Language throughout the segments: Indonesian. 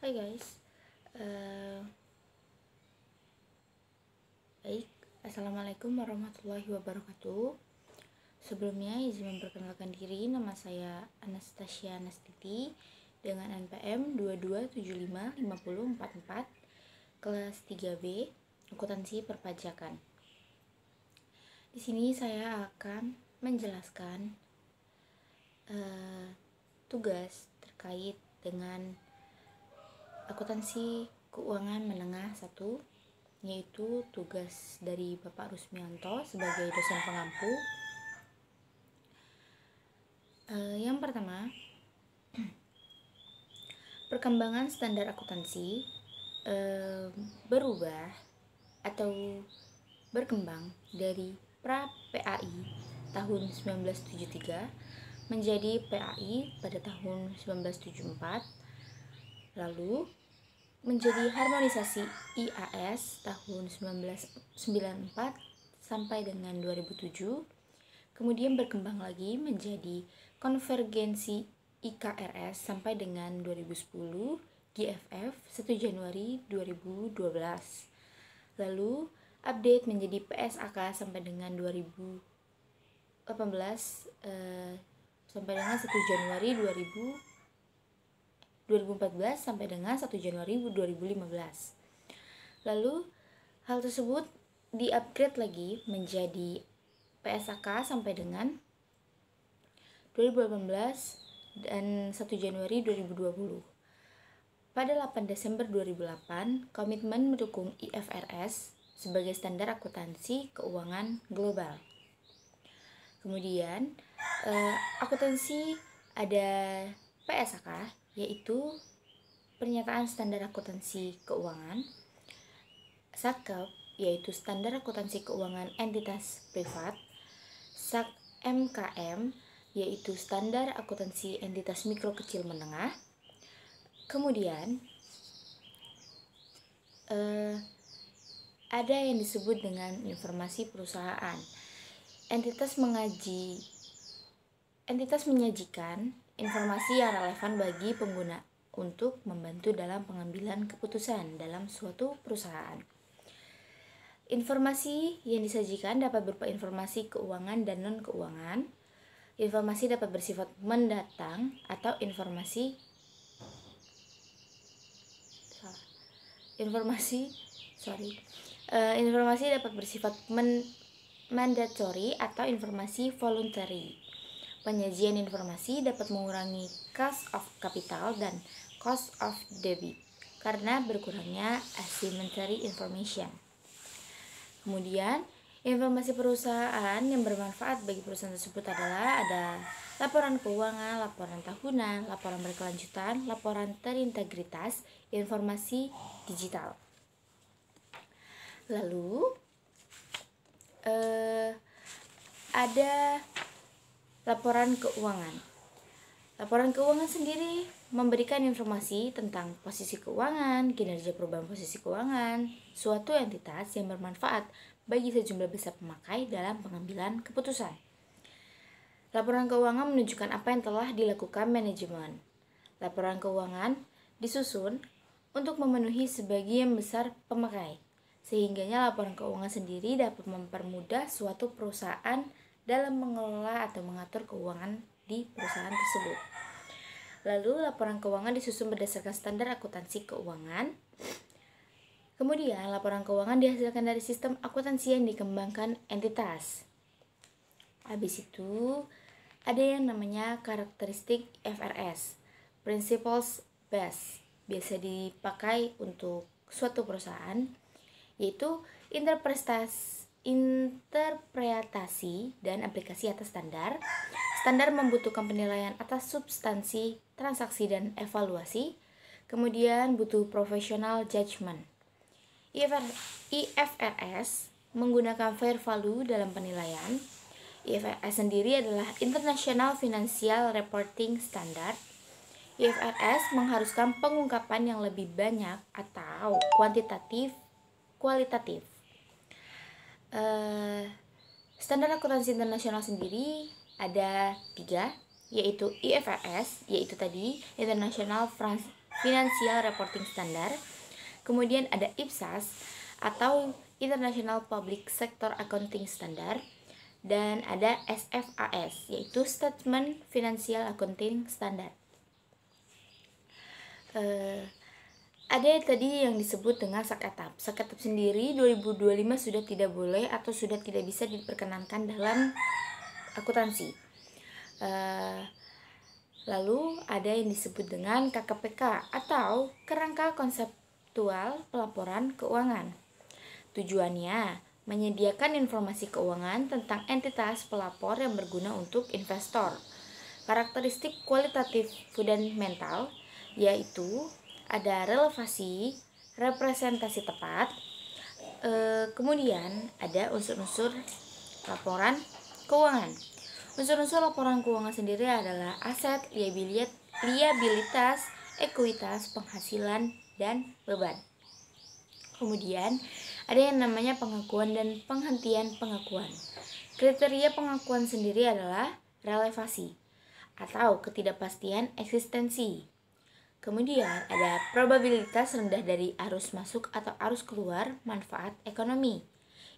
Hai guys, Eh, baik, Assalamualaikum warahmatullahi wabarakatuh. Sebelumnya izin memperkenalkan diri, nama saya Anastasia Nastiti dengan NPM 22755044 kelas 3B akuntansi perpajakan. Di sini saya akan menjelaskan tugas terkait dengan akuntansi keuangan menengah 1, yaitu tugas dari Bapak Rusmianto sebagai dosen pengampu. Yang pertama, perkembangan standar akuntansi berubah atau berkembang dari pra-PAI tahun 1973 menjadi PAI pada tahun 1974, lalu menjadi harmonisasi IAS tahun 1994 sampai dengan 2007, kemudian berkembang lagi menjadi konvergensi IKRS sampai dengan 2010, GFF 1 Januari 2012, lalu update menjadi PSAK sampai dengan 2018 sampai dengan 1 Januari 2014 sampai dengan 1 Januari 2015. Lalu hal tersebut di-upgrade lagi menjadi PSAK sampai dengan 2018 dan 1 Januari 2020. Pada 8 Desember 2008, komitmen mendukung IFRS sebagai standar akuntansi keuangan global. Kemudian akuntansi ada PSAK, yaitu pernyataan standar akuntansi keuangan, SAKEP, yaitu standar akuntansi keuangan entitas privat, MKM, yaitu standar akuntansi entitas mikro kecil menengah. Kemudian ada yang disebut dengan informasi perusahaan. Entitas menyajikan informasi yang relevan bagi pengguna untuk membantu dalam pengambilan keputusan dalam suatu perusahaan. Informasi yang disajikan dapat berupa informasi keuangan dan non-keuangan. Informasi dapat bersifat mendatang atau informasi dapat bersifat mandatory atau informasi voluntary. Penyajian informasi dapat mengurangi cost of capital dan cost of debit karena berkurangnya asymmetry information. Kemudian, informasi perusahaan yang bermanfaat bagi perusahaan tersebut adalah ada laporan keuangan, laporan tahunan, laporan berkelanjutan, laporan terintegritas, informasi digital. Lalu ada laporan keuangan. Laporan keuangan sendiri memberikan informasi tentang posisi keuangan, kinerja perubahan posisi keuangan, suatu entitas yang bermanfaat bagi sejumlah besar pemakai dalam pengambilan keputusan. Laporan keuangan menunjukkan apa yang telah dilakukan manajemen. Laporan keuangan disusun untuk memenuhi sebagian besar pemakai, sehingganya laporan keuangan sendiri dapat mempermudah suatu perusahaan dalam mengelola atau mengatur keuangan di perusahaan tersebut. Lalu laporan keuangan disusun berdasarkan standar akuntansi keuangan. Kemudian laporan keuangan dihasilkan dari sistem akuntansi yang dikembangkan entitas. Habis itu ada yang namanya karakteristik IFRS, Principles Based, biasa dipakai untuk suatu perusahaan, yaitu interpretasi dan aplikasi atas standar. Standar membutuhkan penilaian atas substansi, transaksi, dan evaluasi. Kemudian butuh professional judgment. IFRS menggunakan fair value dalam penilaian. IFRS sendiri adalah International Financial Reporting Standard. IFRS mengharuskan pengungkapan yang lebih banyak atau kualitatif. Standar akuntansi internasional sendiri ada 3, yaitu IFRS, yaitu tadi International Financial Reporting Standard. Kemudian ada IPSAS atau International Public Sector Accounting Standard, dan ada SFAS yaitu Statement Financial Accounting Standard. Ada tadi yang disebut dengan SAKETAP. SAKETAP sendiri 2025 sudah tidak boleh atau sudah tidak bisa diperkenankan dalam akuntansi. Lalu ada yang disebut dengan KKPK atau Kerangka Konseptual Pelaporan Keuangan. Tujuannya menyediakan informasi keuangan tentang entitas pelapor yang berguna untuk investor. Karakteristik kualitatif fundamental yaitu ada relevasi, representasi tepat, kemudian ada unsur-unsur laporan keuangan. Unsur-unsur laporan keuangan sendiri adalah aset, liabilitas, ekuitas, penghasilan, dan beban. Kemudian ada yang namanya pengakuan dan penghentian pengakuan. Kriteria pengakuan sendiri adalah relevasi atau ketidakpastian eksistensi. Kemudian ada probabilitas rendah dari arus masuk atau arus keluar manfaat ekonomi,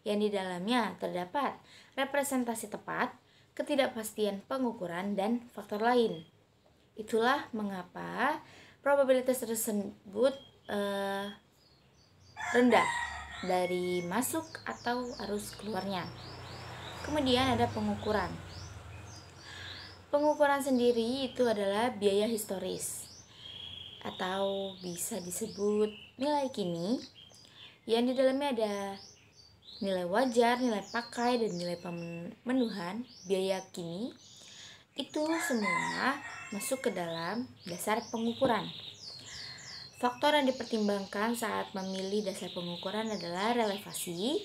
yang di dalamnya terdapat representasi tepat, ketidakpastian pengukuran, dan faktor lain. Itulah mengapa probabilitas tersebut rendah dari masuk atau arus keluarnya. Kemudian ada pengukuran. Pengukuran sendiri itu adalah biaya historis atau bisa disebut nilai kini, yang di dalamnya ada nilai wajar, nilai pakai, dan nilai pemenuhan biaya kini. Itu semua masuk ke dalam dasar pengukuran. Faktor yang dipertimbangkan saat memilih dasar pengukuran adalah relevasi,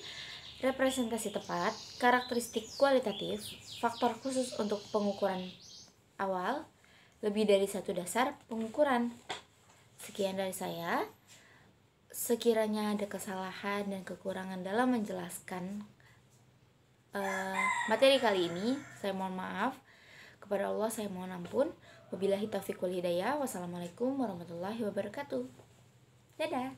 representasi tepat, karakteristik kualitatif, faktor khusus untuk pengukuran awal, lebih dari satu dasar pengukuran. Sekian dari saya. Sekiranya ada kesalahan dan kekurangan dalam menjelaskan materi kali ini, saya mohon maaf. Kepada Allah saya mohon ampun. Wabillahi taufiq wal hidayah. Wassalamualaikum warahmatullahi wabarakatuh. Dadah.